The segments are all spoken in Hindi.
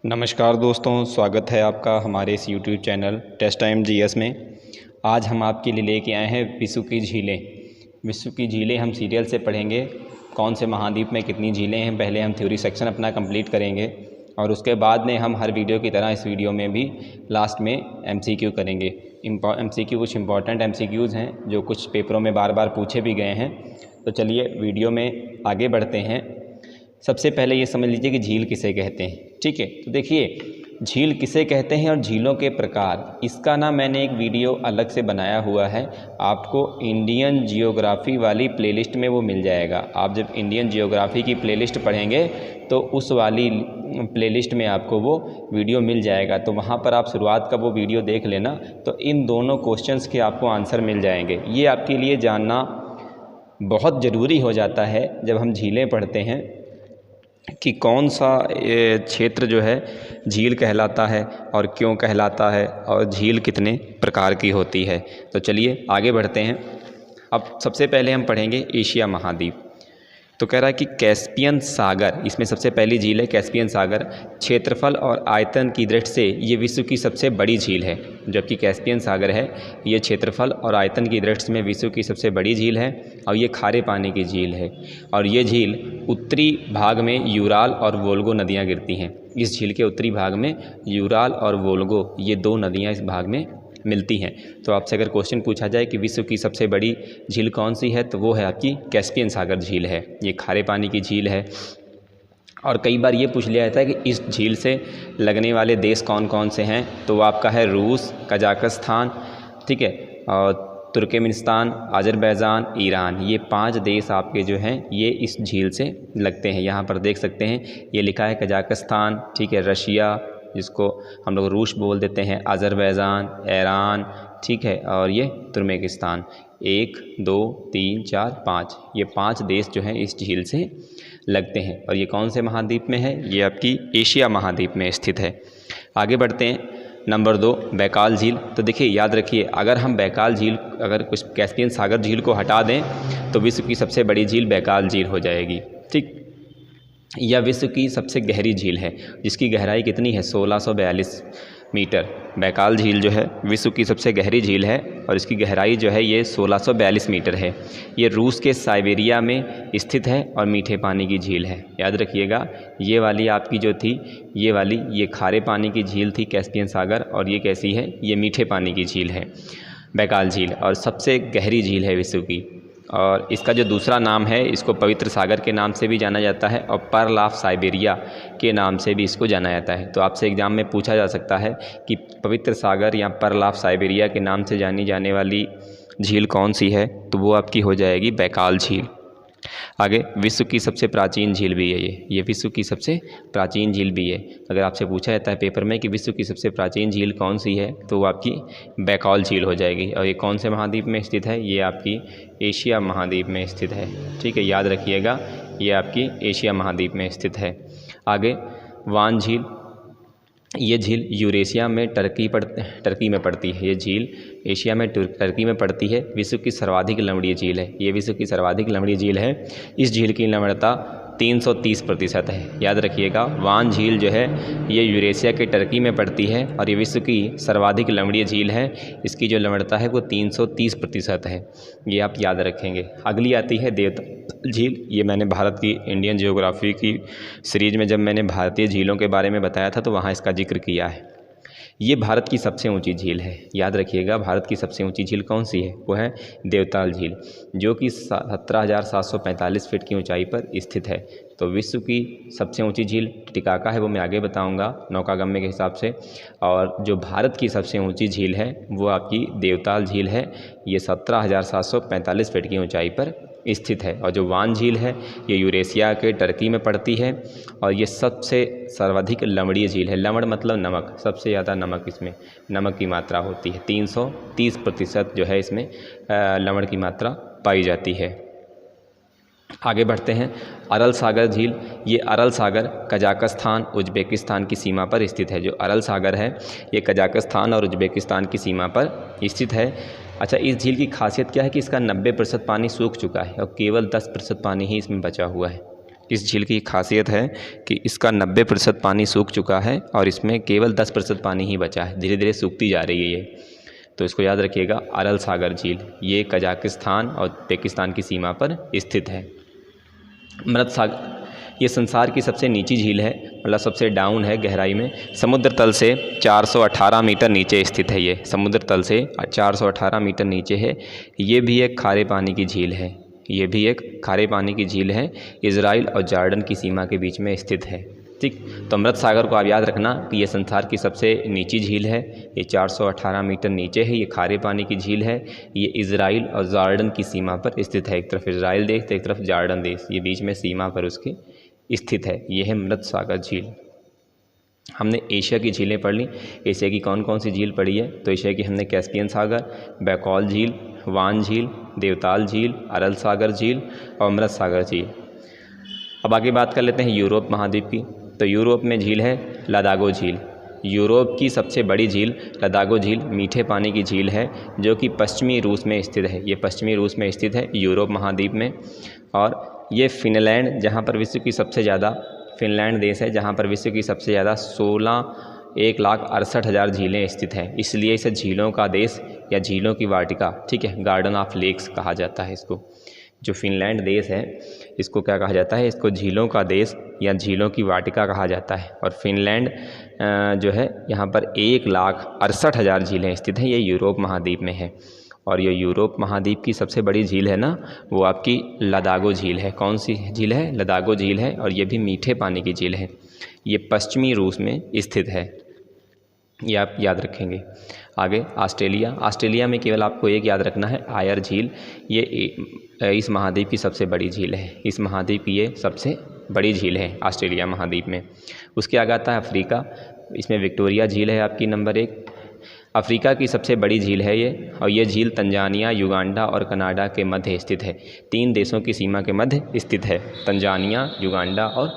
नमस्कार दोस्तों, स्वागत है आपका हमारे इस YouTube channel Test Time GS में। आज हम आपके लिए लेके आए हैं विश्व की झीलें। विश्व की झीलें हम सीरियल से पढ़ेंगे। कौन से महाद्वीप में कितनी झीलें हैं, पहले हम थ्योरी सेक्शन अपना कंप्लीट करेंगे और उसके बाद में हम हर वीडियो की तरह इस वीडियो में भी लास्ट में MCQ करेंगे। MCQ कुछ इंपॉर्टेंट MCQs हैं जो कुछ पेपरों में बार बार पूछे भी गए हैं। तो चलिए वीडियो में आगे बढ़ते हैं। सबसे पहले ये समझ लीजिए कि झील किसे कहते हैं। ठीक है, तो देखिए झील किसे कहते हैं और झीलों के प्रकार, इसका ना मैंने एक वीडियो अलग से बनाया हुआ है। आपको इंडियन जियोग्राफी वाली प्लेलिस्ट में वो मिल जाएगा। आप जब इंडियन जियोग्राफी की प्लेलिस्ट पढ़ेंगे तो उस वाली प्लेलिस्ट में आपको वो वीडियो मिल जाएगा। तो वहाँ पर आप शुरुआत का वो वीडियो देख लेना, तो इन दोनों क्वेश्चंस के आपको आंसर मिल जाएंगे। ये आपके लिए जानना बहुत ज़रूरी हो जाता है जब हम झीलें पढ़ते हैं कि कौन सा क्षेत्र जो है झील कहलाता है और क्यों कहलाता है और झील कितने प्रकार की होती है। तो चलिए आगे बढ़ते हैं। अब सबसे पहले हम पढ़ेंगे एशिया महाद्वीप। तो कह रहा है कि कैस्पियन सागर, इसमें सबसे पहली झील है कैस्पियन सागर। क्षेत्रफल और आयतन की दृष्टि से ये विश्व की सबसे बड़ी झील है। जबकि कैस्पियन सागर है ये क्षेत्रफल और आयतन की दृष्टि में विश्व की सबसे बड़ी झील है और ये खारे पानी की झील है। और ये झील उत्तरी भाग में यूराल और वोल्गो नदियाँ गिरती हैं। इस झील के उत्तरी भाग में यूराल और वोल्गो ये दो नदियाँ इस भाग में मिलती हैं। तो आपसे अगर क्वेश्चन पूछा जाए कि विश्व की सबसे बड़ी झील कौन सी है, तो वो है आपकी कैस्पियन सागर झील है। ये खारे पानी की झील है। और कई बार ये पूछ लिया जाता है कि इस झील से लगने वाले देश कौन कौन से हैं, तो वो आपका है रूस, कजाकिस्तान, ठीक है, और तुर्कमेनिस्तान, अजरबैजान, ईरान। ये 5 देश आपके जो हैं ये इस झील से लगते हैं। यहाँ पर देख सकते हैं ये लिखा है कजाकिस्तान, ठीक है, रशिया जिसको हम लोग रूस बोल देते हैं, अजरबैजान, ईरान, ठीक है, और ये तुर्कमेनिस्तान। 1 2 3 4 5 ये 5 देश जो हैं इस झील से लगते हैं। और ये कौन से महाद्वीप में है? ये आपकी एशिया महाद्वीप में स्थित है। आगे बढ़ते हैं। नंबर 2 बैकाल झील। तो देखिए याद रखिए, अगर हम बैकाल झील, अगर कुछ कैस्पियन सागर झील को हटा दें तो विश्व की सबसे बड़ी झील बैकाल झील हो जाएगी। ठीक, यह विश्व की सबसे गहरी झील है जिसकी गहराई कितनी है? 1642 मीटर। बैकाल झील जो है विश्व की सबसे गहरी झील है और इसकी गहराई जो है ये 1642 मीटर है। ये रूस के साइबेरिया में स्थित है और मीठे पानी की झील है। याद रखिएगा, ये वाली आपकी जो थी ये वाली ये खारे पानी की झील थी कैस्पियन सागर, और ये कैसी है? ये मीठे पानी की झील है बैकाल झील, और सबसे गहरी झील है विश्व की। और इसका जो दूसरा नाम है इसको पवित्र सागर के नाम से भी जाना जाता है और पर्ल ऑफ साइबेरिया के नाम से भी इसको जाना जाता है। तो आपसे एग्ज़ाम में पूछा जा सकता है कि पवित्र सागर या पर्ल ऑफ साइबेरिया के नाम से जानी जाने वाली झील कौन सी है, तो वो आपकी हो जाएगी बैकाल झील। आगे, विश्व की सबसे प्राचीन झील भी है ये विश्व की सबसे प्राचीन झील भी है। अगर आपसे पूछा जाता है पेपर में कि विश्व की सबसे प्राचीन झील कौन सी है, तो वो आपकी बैकाल झील हो जाएगी। और ये कौन से महाद्वीप में स्थित है? ये आपकी एशिया महाद्वीप में स्थित है। ठीक है, याद रखिएगा, ये आपकी एशिया महाद्वीप में स्थित है। आगे, वान झील। ये झील यूरेशिया में टर्की में पड़ती है। ये झील एशिया में टर्की में पड़ती है। विश्व की सर्वाधिक लंबी झील है। ये विश्व की सर्वाधिक लंबी झील है। इस झील की लंबता 330% है। याद रखिएगा, वान झील जो है ये यूरेशिया के टर्की में पड़ती है और ये विश्व की सर्वाधिक लंबी झील है। इसकी जो लंबता है वो 330% है। ये आप याद रखेंगे। अगली आती है देवताल झील। ये मैंने भारत की इंडियन जियोग्राफी की सीरीज में जब मैंने भारतीय झीलों के बारे में बताया था तो वहाँ इसका जिक्र किया है। ये भारत की सबसे ऊंची झील है। याद रखिएगा, भारत की सबसे ऊंची झील कौन सी है? वो है देवताल झील, जो कि 17,745 फीट की ऊंचाई पर स्थित है। तो विश्व की सबसे ऊंची झील टिटिकाका है, वो मैं आगे बताऊंगा नौकागम्य के हिसाब से। और जो भारत की सबसे ऊंची झील है वो आपकी देवताल झील है। ये 17,745 फीट की ऊंचाई पर स्थित है। और जो वान झील है ये यूरेशिया के टर्की में पड़ती है और ये सबसे सर्वाधिक लवणीय झील है। लवण मतलब नमक, सबसे ज़्यादा नमक इसमें नमक की मात्रा होती है। 330% जो है इसमें लवण की मात्रा पाई जाती है। आगे बढ़ते हैं। अरल सागर झील। ये अरल सागर कजाकिस्तान उज़्बेकिस्तान की सीमा पर स्थित है। जो अरल सागर है ये कजाकिस्तान और उज़्बेकिस्तान की सीमा पर स्थित है। अच्छा, इस झील की खासियत क्या है कि इसका 90% पानी सूख चुका है और केवल 10% पानी ही इसमें बचा हुआ है। इस झील की खासियत है कि इसका 90% पानी सूख चुका है और इसमें केवल 10% पानी ही बचा है, धीरे धीरे सूखती जा रही है ये। तो इसको याद रखिएगा, अरल सागर झील, ये कजाकिस्तान और पाकिस्तान की सीमा पर स्थित है। मृत सागर ये संसार की सबसे नीची झील है, मतलब सबसे डाउन है गहराई में, समुद्र तल से 418 मीटर नीचे स्थित है। ये समुद्र तल से 418 मीटर नीचे है। ये भी एक खारे पानी की झील है, ये भी एक खारे पानी की झील है, इजराइल और जॉर्डन की सीमा के बीच में स्थित है। ठीक, तो अमृत सागर को आप याद रखना कि ये संसार की सबसे नीची झील है, ये 418 मीटर नीचे है, ये खारे पानी की झील है, ये इजराइल और जॉर्डन की सीमा पर स्थित है। एक तरफ इजराइल देश तो एक तरफ जॉर्डन देश, ये बीच में सीमा पर उसके स्थित है। ये है मृत सागर झील। हमने एशिया की झीलें पढ़ ली। एशिया की कौन कौन सी झील पढ़ी है? तो एशिया की हमने कैस्पियन सागर, बैकॉल झील, वान झील, देवताल झील, अरल सागर झील और अमृत सागर झील। अब आगे बात कर लेते हैं यूरोप महाद्वीप की। तो यूरोप में झील है लादागो झील। यूरोप की सबसे बड़ी झील लादागो झील मीठे पानी की झील है, जो कि पश्चिमी रूस में स्थित है। ये पश्चिमी रूस में स्थित है, यूरोप महाद्वीप में। और ये फिनलैंड, जहाँ पर विश्व की सबसे ज़्यादा, फिनलैंड देश है जहाँ पर विश्व की सबसे ज़्यादा 1,68,000 झीलें स्थित हैं। इसलिए इसे झीलों का देश या झीलों की वाटिका, ठीक है, गार्डन ऑफ लेक्स कहा जाता है इसको। जो फिनलैंड देश है इसको क्या कहा जाता है? इसको झीलों का देश या झीलों की वाटिका कहा जाता है। और फिनलैंड जो है यहाँ पर 1,68,000 झीलें स्थित हैं। ये यूरोप महाद्वीप में है। और ये यूरोप महाद्वीप की सबसे बड़ी झील है ना, वो आपकी लादागो झील है। कौन सी झील है? लादागो झील है। और ये भी मीठे पानी की झील है। ये पश्चिमी रूस में स्थित है, ये आप याद रखेंगे। आगे ऑस्ट्रेलिया। ऑस्ट्रेलिया में केवल आपको एक याद रखना है, आयर झील। ये इस महाद्वीप की सबसे बड़ी झील है। इस महाद्वीप की ये सबसे बड़ी झील है ऑस्ट्रेलिया महाद्वीप में। उसके आगे आता है अफ्रीका। इसमें विक्टोरिया झील है आपकी नंबर 1। अफ्रीका की सबसे बड़ी झील है ये, और ये झील तंजानिया, युगांडा और कनाडा के मध्य स्थित है। 3 देशों की सीमा के मध्य स्थित है, तंजानिया, युगांडा और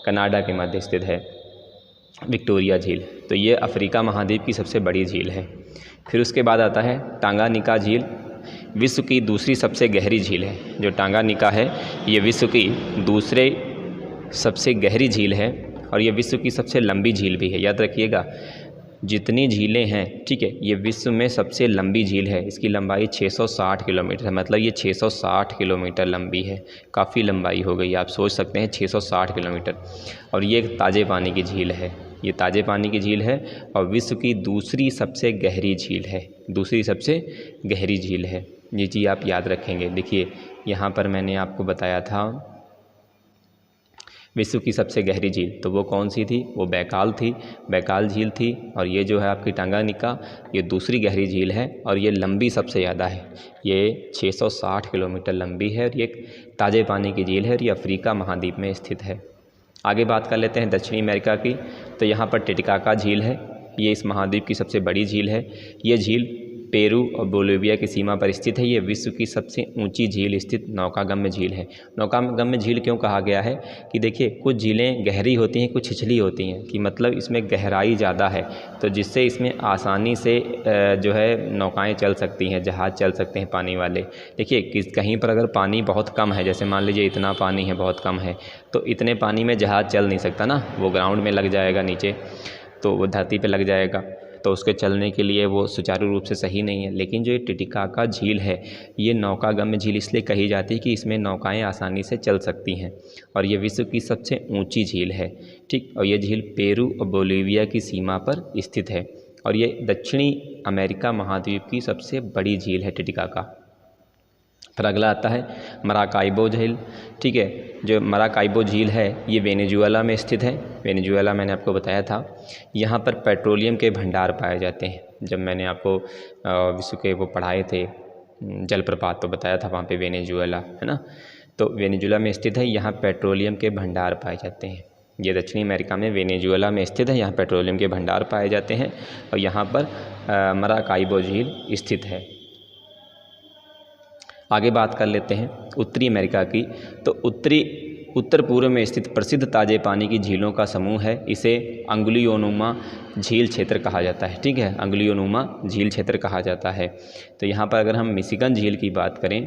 कनाडा के मध्य स्थित है विक्टोरिया झील। तो ये अफ्रीका महाद्वीप की सबसे बड़ी झील है। फिर उसके बाद आता है टांगानिका झील। विश्व की दूसरी सबसे गहरी झील है। जो टांगानिका है ये विश्व की दूसरे सबसे गहरी झील है, और ये विश्व की सबसे लंबी झील भी है। याद रखिएगा, जितनी झीलें हैं, ठीक है, ये विश्व में सबसे लंबी झील है। इसकी लंबाई 660 किलोमीटर है, मतलब ये 660 किलोमीटर लंबी है। काफ़ी लंबाई हो गई, आप सोच सकते हैं 660 किलोमीटर। और ये एक ताज़े पानी की झील है, ये ताज़े पानी की झील है और विश्व की दूसरी सबसे गहरी झील है। दूसरी सबसे गहरी झील है, ये चीज़ आप याद रखेंगे। देखिए यहाँ पर मैंने आपको बताया था विश्व की सबसे गहरी झील, तो वो कौन सी थी? वो बैकाल थी, बैकाल झील थी। और ये जो है आपकी टांगानिका, ये दूसरी गहरी झील है और ये लंबी सबसे ज़्यादा है। ये 660 किलोमीटर लंबी है और ये ताज़े पानी की झील है और ये अफ्रीका महाद्वीप में स्थित है। आगे बात कर लेते हैं दक्षिणी अमेरिका की। तो यहाँ पर टिटिकाका झील है, ये इस महाद्वीप की सबसे बड़ी झील है। ये झील पेरू और बोलिविया की सीमा पर स्थित है। ये विश्व की सबसे ऊंची झील स्थित नौकागम्य झील है। नौकागम्य झील क्यों कहा गया है? कि देखिए कुछ झीलें गहरी होती हैं, कुछ छिछली होती हैं, कि मतलब इसमें गहराई ज़्यादा है, तो जिससे इसमें आसानी से जो है नौकाएं चल सकती हैं, जहाज़ चल सकते हैं पानी वाले। देखिए कहीं पर अगर पानी बहुत कम है, जैसे मान लीजिए इतना पानी है, बहुत कम है, तो इतने पानी में जहाज़ चल नहीं सकता ना, वो ग्राउंड में लग जाएगा नीचे, तो वो धरती पे लग जाएगा, तो उसके चलने के लिए वो सुचारू रूप से सही नहीं है। लेकिन जो ये टिटिकाका झील है, ये नौकागम्य झील इसलिए कही जाती है कि इसमें नौकाएं आसानी से चल सकती हैं और ये विश्व की सबसे ऊंची झील है, ठीक। और ये झील पेरू और बोलिविया की सीमा पर स्थित है और ये दक्षिणी अमेरिका महाद्वीप की सबसे बड़ी झील है टिटिकाका। फिर अगला आता है मराकाइबो झील, ठीक है। जो मराकाइबो झील है ये वेनेजुएला में स्थित है। वेनेजुएला मैंने आपको बताया था, यहाँ पर पेट्रोलियम के भंडार पाए जाते हैं। जब मैंने आपको विश्व के वो पढ़ाए थे जलप्रपात, तो बताया था वहाँ पे वेनेजुएला है ना। तो वेनेजुएला में स्थित है, यहाँ पेट्रोलियम के भंडार पाए जाते हैं। ये दक्षिणी अमेरिका में वेनेजुएला में स्थित है, यहाँ पेट्रोलियम के भंडार पाए जाते हैं और यहाँ पर मराकाइबो झील स्थित है। आगे बात कर लेते हैं उत्तरी अमेरिका की। तो उत्तर पूर्व में स्थित प्रसिद्ध ताजे पानी की झीलों का समूह है, इसे अंगुलियोनुमा झील क्षेत्र कहा जाता है, ठीक है, अंगुलियोनुमा झील क्षेत्र कहा जाता है। तो यहाँ पर अगर हम मिशिगन झील की बात करें,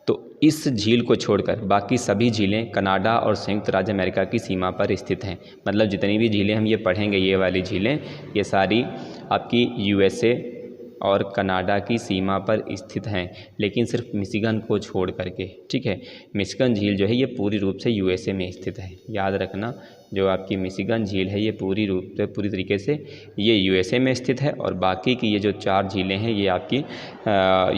तो इस झील को छोड़कर बाकी सभी झीलें कनाडा और संयुक्त राज्य अमेरिका की सीमा पर स्थित हैं। मतलब जितनी भी झीलें हम ये पढ़ेंगे, ये वाली झीलें, ये सारी आपकी यूएसए और कनाडा की सीमा पर स्थित हैं, लेकिन सिर्फ मिशिगन को छोड़ करके। ठीक है, मिशिगन झील जो है ये पूरी रूप से यूएसए में स्थित है। याद रखना, जो आपकी मिशिगन झील है ये पूरी तरीके से ये यूएसए में स्थित है, और बाकी की ये जो 4 झीलें हैं ये आपकी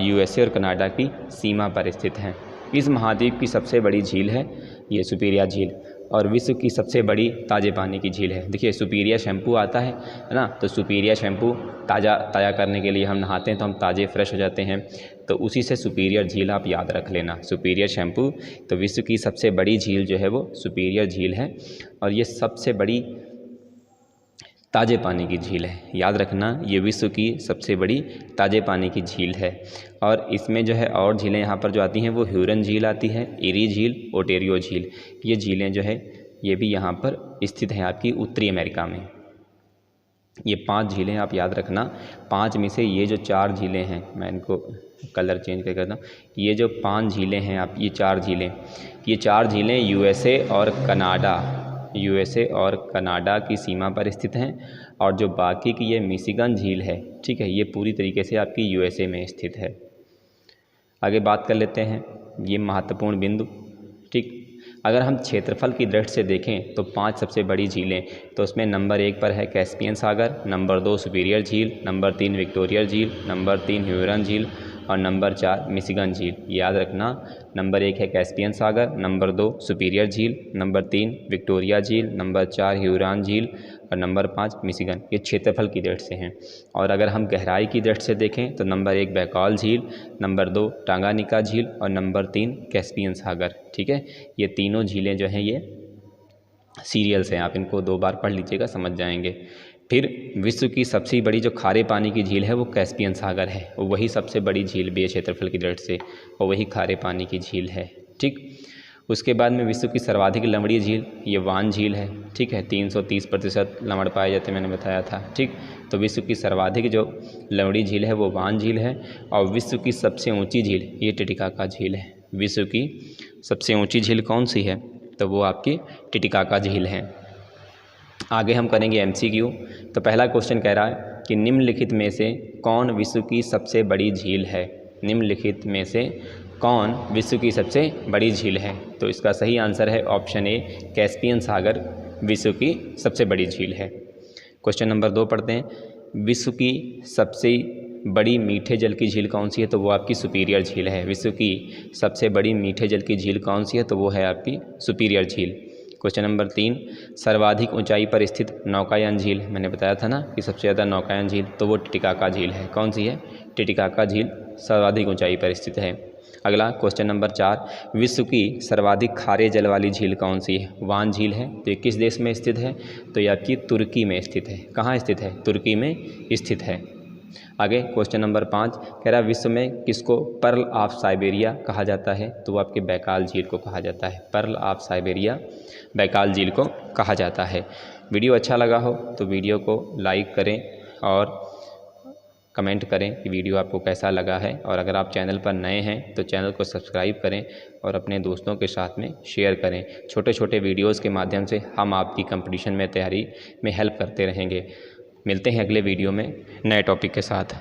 यूएसए और कनाडा की सीमा पर स्थित हैं। इस महाद्वीप की सबसे बड़ी झील है ये सुपीरियर झील, और विश्व की सबसे बड़ी ताज़े पानी की झील है। देखिए सुपीरियर शैम्पू आता है ना, तो सुपीरियर शैम्पू ताज़ा करने के लिए हम नहाते हैं तो हम ताज़े फ्रेश हो जाते हैं, तो उसी से सुपीरियर झील आप याद रख लेना, सुपीरियर शैम्पू। तो विश्व की सबसे बड़ी झील जो है वो सुपीरियर झील है, और ये सबसे बड़ी ताज़े पानी की झील है। याद रखना, ये विश्व की सबसे बड़ी ताज़े पानी की झील है। और इसमें जो है और झीलें यहाँ पर जो आती हैं वो ह्यूरन झील आती है, इरी झील, ओटेरियो झील, ये झीलें जो है ये भी यहाँ पर स्थित हैं आपकी उत्तरी अमेरिका में। ये 5 झीलें आप याद रखना, 5 में से ये जो 4 झीलें हैं, मैं इनको कलर चेंज कर करता हूँ, ये जो 5 झीलें हैं आप, ये 4 झीलें यूएसए और कनाडा की सीमा पर स्थित हैं, और जो बाकी की ये मिशिगन झील है, ठीक है, ये पूरी तरीके से आपकी यूएसए में स्थित है। आगे बात कर लेते हैं ये महत्वपूर्ण बिंदु। ठीक, अगर हम क्षेत्रफल की दृष्टि से देखें तो 5 सबसे बड़ी झीलें, तो उसमें नंबर 1 पर है कैस्पियन सागर, नंबर 2 सुपीरियर झील, नंबर 3 विक्टोरिया झील, नंबर 3 ह्यूरन झील, और नंबर 4 मिशिगन झील। याद रखना, नंबर 1 है कैस्पियन सागर, नंबर 2 सुपीरियर झील, नंबर 3 विक्टोरिया झील, नंबर 4 ह्यूरन झील, और नंबर 5 मिशिगन। ये क्षेत्रफल की दृष्टि से हैं। और अगर हम गहराई की दृष्टि से देखें तो नंबर 1 बैकाल झील, नंबर 2 टांगानिका झील, और नंबर 3 कैस्पियन सागर। ठीक है, ये तीनों झीलें जो हैं ये सीरियल्स हैं, आप इनको 2 बार पढ़ लीजिएगा, समझ जाएंगे। फिर विश्व की सबसे बड़ी जो खारे पानी की झील है वो कैस्पियन सागर है, वही सबसे बड़ी झील भी है क्षेत्रफल की दृष्टि से, और वही खारे पानी की झील है। ठीक, उसके बाद में विश्व की सर्वाधिक लवणीय झील ये वान झील है। ठीक है, 330% लवण पाए जाते हैं, मैंने बताया था। ठीक, तो विश्व की सर्वाधिक जो लवणीय झील है वो वान झील है। और विश्व की सबसे ऊंची झील ये टिटिकाका झील है। विश्व की सबसे ऊंची झील कौन सी है, तो वो आपकी टिटिकाका झील है। आगे हम करेंगे एमसीक्यू। तो पहला क्वेश्चन कह रहा है कि निम्नलिखित में से कौन विश्व की सबसे बड़ी झील है। निम्नलिखित में से कौन विश्व की सबसे बड़ी झील है, तो इसका सही आंसर है ऑप्शन ए, कैस्पियन सागर विश्व की सबसे बड़ी झील है। क्वेश्चन नंबर 2 पढ़ते हैं, विश्व की सबसे बड़ी मीठे जल की झील कौन सी है, तो वो आपकी सुपीरियर झील है। विश्व की सबसे बड़ी मीठे जल की झील कौन सी है, तो वो है आपकी सुपीरियर झील। क्वेश्चन नंबर 3, सर्वाधिक ऊंचाई पर स्थित नौकायन झील, मैंने बताया था ना कि सबसे ज़्यादा नौकायन झील, तो वो टिटिकाका झील है। कौन सी है, टिटिकाका झील सर्वाधिक ऊंचाई पर स्थित है। अगला क्वेश्चन नंबर 4, विश्व की सर्वाधिक खारे जल वाली झील कौन सी है, वान झील है। तो ये किस देश में स्थित है, तो ये आपकी तुर्की में स्थित है। कहाँ स्थित है, तुर्की में स्थित है। आगे क्वेश्चन नंबर 5 कह रहा है विश्व में किसको पर्ल ऑफ साइबेरिया कहा जाता है, तो वो आपके बैकाल झील को कहा जाता है। पर्ल ऑफ साइबेरिया बैकाल झील को कहा जाता है। वीडियो अच्छा लगा हो तो वीडियो को लाइक करें और कमेंट करें कि वीडियो आपको कैसा लगा है, और अगर आप चैनल पर नए हैं तो चैनल को सब्सक्राइब करें और अपने दोस्तों के साथ में शेयर करें। छोटे छोटे वीडियोस के माध्यम से हम आपकी कंपटीशन में तैयारी में हेल्प करते रहेंगे। मिलते हैं अगले वीडियो में नए टॉपिक के साथ।